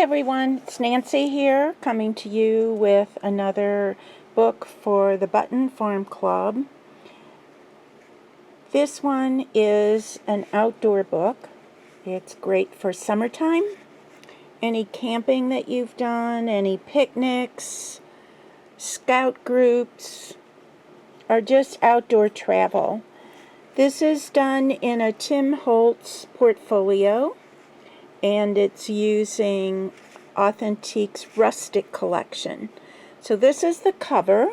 everyone, it's Nancy here, coming to you with another book for the Button Farm Club. This one is an outdoor book. It's great for summertime. Any camping that you've done, any picnics, scout groups, or just outdoor travel. This is done in a Tim Holtz portfolio, and it's using Authentique's Rustic collection. So this is the cover,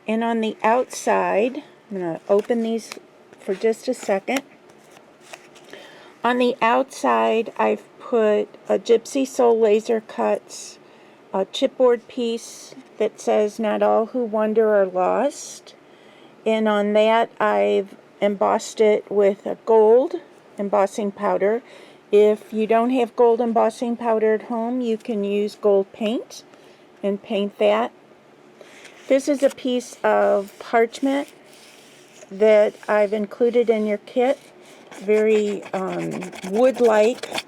and on the outside, I'm going to open these for just a second. On the outside, I've put a Gypsy Soul Laser Cuts, a chipboard piece that says, "Not all who wander are lost." And on that, I've embossed it with a gold embossing powder. If you don't have gold embossing powder at home, you can use gold paint and paint that. This is a piece of parchment that I've included in your kit. Very wood-like.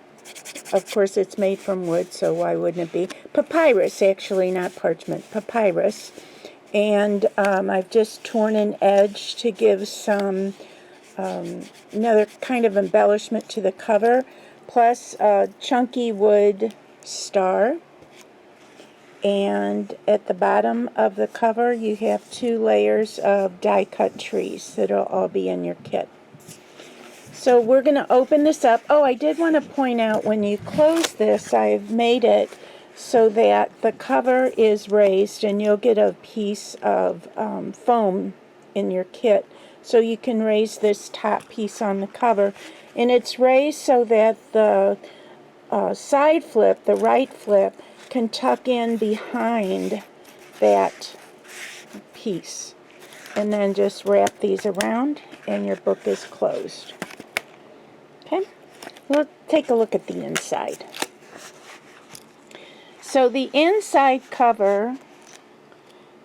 Of course, it's made from wood, so why wouldn't it be? Papyrus, actually, not parchment. Papyrus. And I've just torn an edge to give some another kind of embellishment to the cover, plus a chunky wood star. And at the bottom of the cover, you have 2 layers of die-cut trees that'll all be in your kit. So we're going to open this up. Oh, I did want to point out, when you close this, I've made it so that the cover is raised, and you'll get a piece of foam in your kit, so you can raise this top piece on the cover. And it's raised so that the side flip, the right flip, can tuck in behind that piece. And then just wrap these around, and your book is closed. Okay, let's take a look at the inside. So the inside cover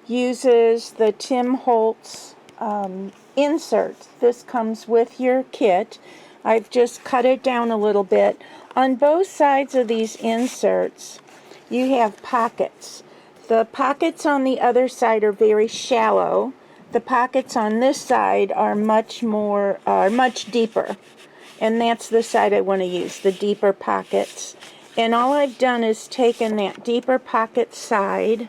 uses the Tim Holtz insert. This comes with your kit. I've just cut it down a little bit. On both sides of these inserts, you have pockets. The pockets on the other side are very shallow. The pockets on this side are much deeper. And that's the side I want to use, the deeper pockets. And all I've done is taken that deeper pocket side,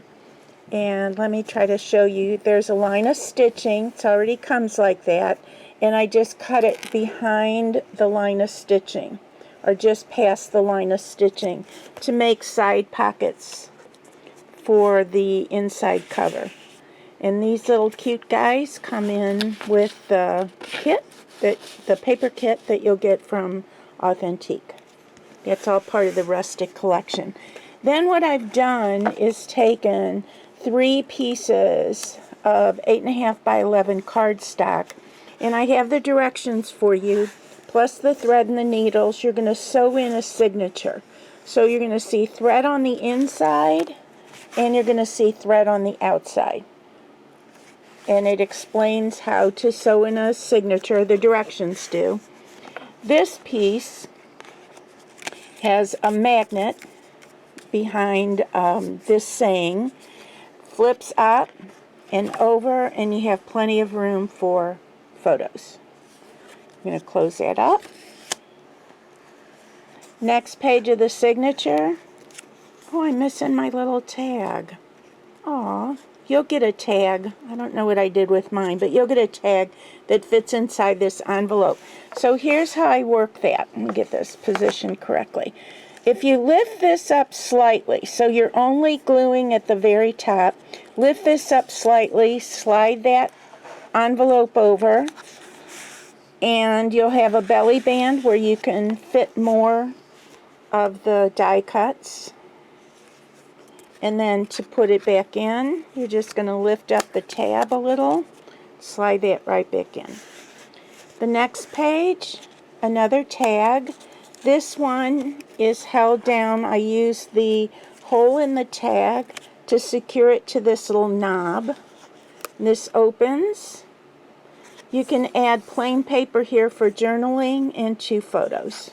and let me try to show you. There's a line of stitching. It already comes like that. And I just cut it behind the line of stitching, or just past the line of stitching, to make side pockets for the inside cover. And these little cute guys come in with the kit, the paper kit that you'll get from Authentique. That's all part of the Rustic collection. Then what I've done is taken 3 pieces of 8.5 by 11 cardstock, and I have the directions for you, plus the thread and the needles. You're going to sew in a signature. So you're going to see thread on the inside, and you're going to see thread on the outside. And it explains how to sew in a signature. The directions do. This piece has a magnet behind this saying, flips up and over, and you have plenty of room for photos. I'm going to close that up. Next page of the signature. Oh, I'm missing my little tag. Aw, you'll get a tag. I don't know what I did with mine, but you'll get a tag that fits inside this envelope. So here's how I work that. Let me get this positioned correctly. If you lift this up slightly, so you're only gluing at the very top, lift this up slightly, slide that envelope over, and you'll have a belly band where you can fit more of the die cuts. And then to put it back in, you're just going to lift up the tab a little, slide that right back in. The next page, another tag. This one is held down. I use the hole in the tag to secure it to this little knob. This opens. You can add plain paper here for journaling and 2 photos.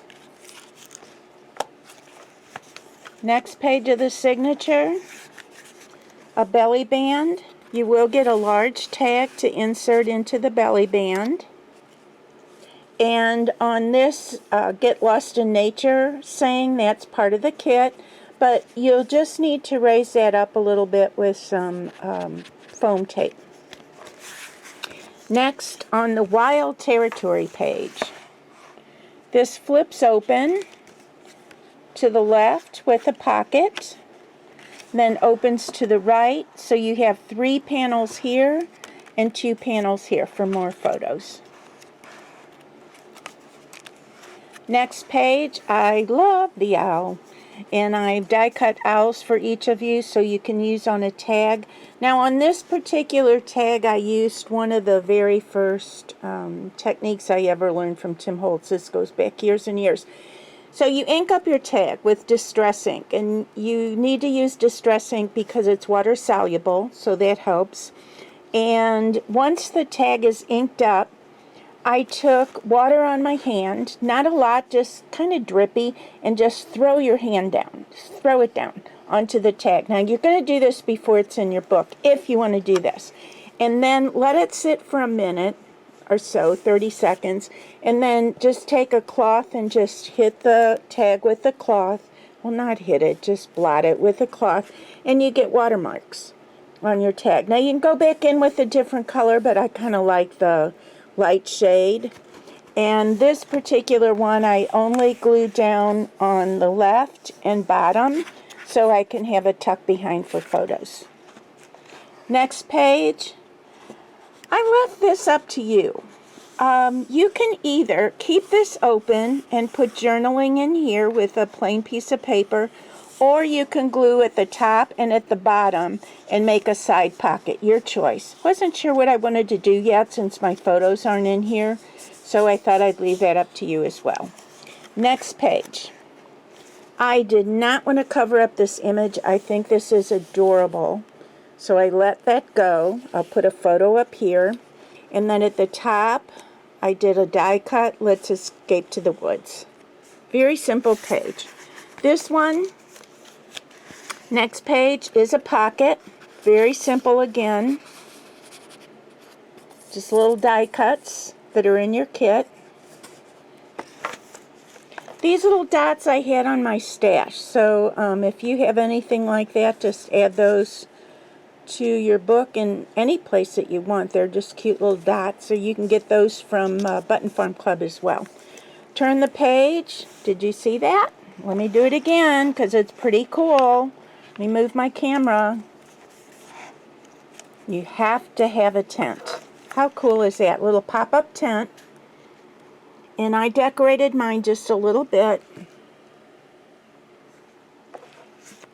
Next page of the signature, a belly band. You will get a large tag to insert into the belly band. And on this Get Lost in Nature saying, that's part of the kit, but you'll just need to raise that up a little bit with some foam tape. Next, on the Wild Territory page, this flips open to the left with a pocket, then opens to the right, so you have 3 panels here and 2 panels here for more photos. Next page, I love the owl, and I've die cut owls for each of you so you can use on a tag. Now on this particular tag, I used one of the very first techniques I ever learned from Tim Holtz. This goes back years and years. So you ink up your tag with Distress ink, and you need to use Distress ink because it's water soluble, so that helps. And once the tag is inked up, I took water on my hand, not a lot, just kind of drippy, and just throw your hand down. Just throw it down onto the tag. Now you're going to do this before it's in your book, if you want to do this. And then let it sit for a minute or so, 30 seconds, and then just take a cloth and just hit the tag with the cloth. Well, not hit it, just blot it with a cloth, and you get watermarks on your tag. Now you can go back in with a different color, but I kind of like the light shade. And this particular one I only glued down on the left and bottom so I can have a tuck behind for photos. Next page, I left this up to you. You can either keep this open and put journaling in here with a plain piece of paper, or you can glue at the top and at the bottom and make a side pocket. Your choice. Wasn't sure what I wanted to do yet since my photos aren't in here, so I thought I'd leave that up to you as well. Next page. I did not want to cover up this image. I think this is adorable, so I let that go. I'll put a photo up here, and then at the top I did a die cut, Let's Escape to the Woods. Very simple page. This one, next page, is a pocket. Very simple again. Just little die cuts that are in your kit. These little dots I had on my stash, so if you have anything like that, just add those to your book in any place that you want. They're just cute little dots, so you can get those from Button Farm Club as well. Turn the page. Did you see that? Let me do it again because it's pretty cool. Let me move my camera. You have to have a tent. How cool is that? Little pop-up tent. And I decorated mine just a little bit.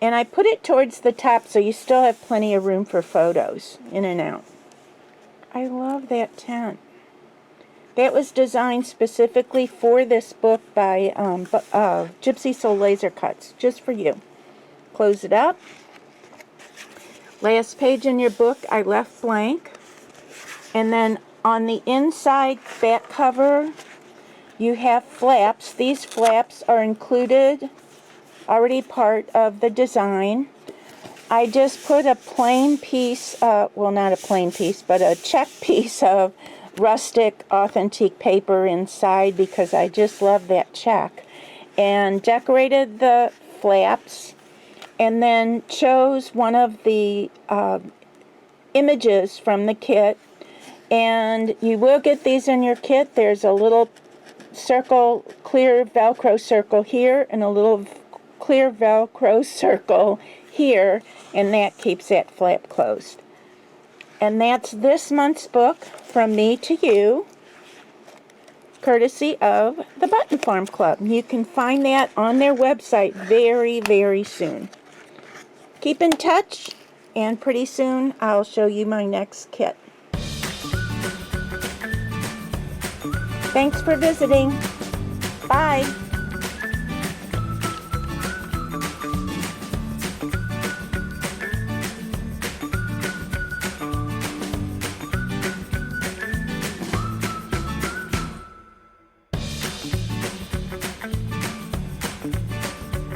And I put it towards the top so you still have plenty of room for photos in and out. I love that tent. That was designed specifically for this book by Gypsy Soul Laser Cuts, just for you. Close it up. Last page in your book I left blank. And then on the inside back cover, you have flaps. These flaps are included, already part of the design. I just put a plain piece, well, not a plain piece, but a check piece of Rustic Authentique paper inside because I just love that check. And decorated the flaps, and then chose one of the images from the kit. And you will get these in your kit. There's a little circle, clear Velcro circle here, and a little clear Velcro circle here, and that keeps that flap closed. And that's this month's book from me to you, courtesy of the Button Farm Club. You can find that on their website very, very soon. Keep in touch, and pretty soon I'll show you my next kit. Thanks for visiting. Bye.